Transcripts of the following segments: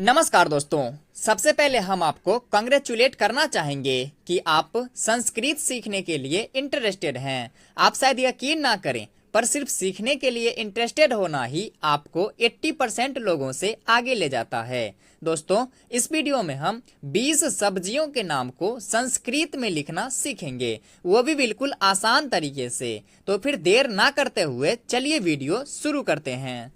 नमस्कार दोस्तों, सबसे पहले हम आपको कंग्रेचुलेट करना चाहेंगे कि आप संस्कृत सीखने के लिए इंटरेस्टेड हैं। आप शायद यकीन ना करें, पर सिर्फ सीखने के लिए इंटरेस्टेड होना ही आपको 80% लोगों से आगे ले जाता है। दोस्तों, इस वीडियो में हम 20 सब्जियों के नाम को संस्कृत में लिखना सीखेंगे, वो भी बिल्कुल आसान तरीके से। तो फिर देर ना करते हुए चलिए वीडियो शुरू करते हैं।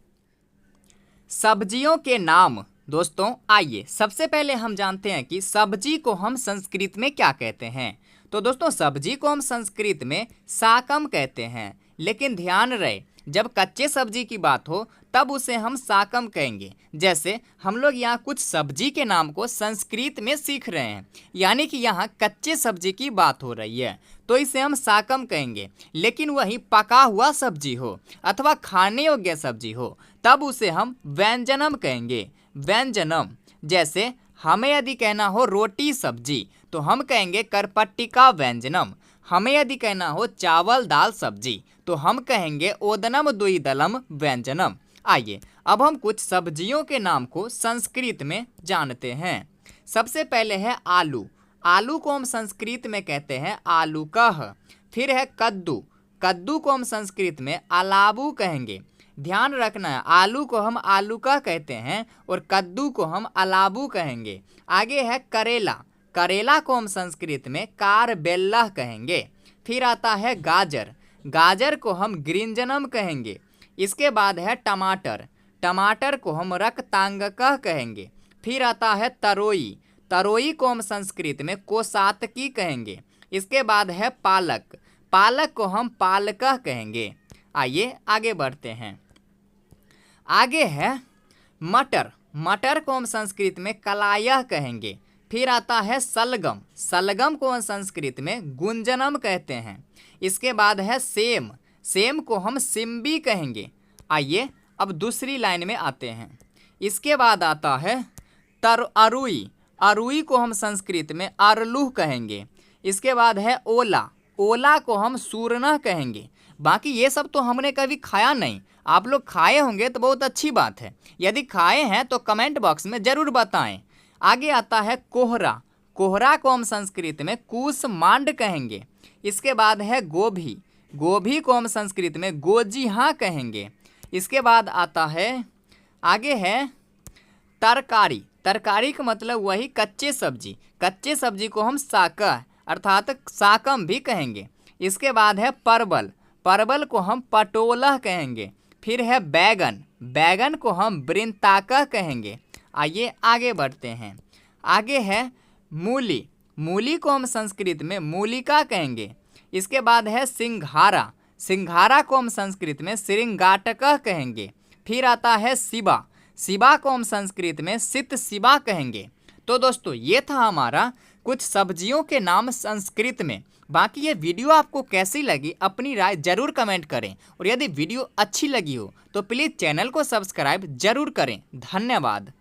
सब्जियों के नाम। दोस्तों आइए सबसे पहले हम जानते हैं कि सब्जी को हम संस्कृत में क्या कहते हैं। तो दोस्तों सब्जी को हम संस्कृत में साकम कहते हैं, लेकिन ध्यान रहे जब कच्चे सब्जी की बात हो तब उसे हम साकम कहेंगे। जैसे हम लोग यहाँ कुछ सब्जी के नाम को संस्कृत में सीख रहे हैं, यानी कि यहाँ कच्चे सब्जी की बात हो रही है तो इसे हम साकम कहेंगे। लेकिन वही पका हुआ सब्जी हो अथवा खाने योग्य सब्जी हो तब उसे हम व्यंजनम कहेंगे। व्यंजनम। जैसे हमें यदि कहना हो रोटी सब्जी तो हम कहेंगे करपट्टिका व्यंजनम। हमें यदि कहना हो चावल दाल सब्जी तो हम कहेंगे ओदनम द्विदलम व्यंजनम। आइए अब हम कुछ सब्जियों के नाम को संस्कृत में जानते हैं। सबसे पहले है आलू। आलू को हम संस्कृत में कहते हैं आलूकः। फिर है कद्दू। कद्दू को हम संस्कृत में अलाबू कहेंगे। ध्यान रखना है, आलू को हम आलूका कहते हैं और कद्दू को हम अलाबू कहेंगे। आगे है करेला। करेला को हम संस्कृत में कारबेल्ला कहेंगे। फिर आता है गाजर। गाजर को हम ग्रिंजनम कहेंगे। इसके बाद है टमाटर। टमाटर को हम रक्तांगकः कहेंगे। फिर आता है तरोई। तरोई को हम संस्कृत में कोसातकी कहेंगे। इसके बाद है पालक। पालक को हम पालकः कहेंगे। आइए आगे बढ़ते हैं। आगे है मटर। मटर को हम संस्कृत में कलायः कहेंगे। फिर आता है सलगम। सलगम को हम संस्कृत में गुंजनम कहते हैं। इसके बाद है सेम। सेम को हम सिम्बी कहेंगे। आइए अब दूसरी लाइन में आते हैं। इसके बाद आता है अरुई। अरुई को हम संस्कृत में अरलूह कहेंगे। इसके बाद है ओला। ओला को हम सूरना कहेंगे। बाकी ये सब तो हमने कभी खाया नहीं, आप लोग खाए होंगे तो बहुत अच्छी बात है। यदि खाए हैं तो कमेंट बॉक्स में ज़रूर बताएं। आगे आता है कोहरा। कोहरा को हम संस्कृत में कूसमांड कहेंगे। इसके बाद है गोभी। गोभी को हम संस्कृत में गोजिहा कहेंगे। इसके बाद आता है आगे है तरकारी। तरकारी का मतलब वही कच्चे सब्जी। कच्चे सब्जी को हम साकह अर्थात साकम भी कहेंगे। इसके बाद है परवल। परवल को हम पटोला कहेंगे। फिर है बैगन। बैगन को हम बृंताका कहेंगे। आइए आगे बढ़ते हैं। आगे है मूली। मूली को हम संस्कृत में मूलिका कहेंगे। इसके बाद है सिंघारा। सिंघारा को हम संस्कृत में सिरिंगाटका कहेंगे। फिर आता है सिबा। सिबा को हम संस्कृत में सित सिबा कहेंगे। तो दोस्तों ये था हमारा कुछ सब्जियों के नाम संस्कृत में। बाकी ये वीडियो आपको कैसी लगी अपनी राय ज़रूर कमेंट करें, और यदि वीडियो अच्छी लगी हो तो प्लीज़ चैनल को सब्सक्राइब ज़रूर करें। धन्यवाद।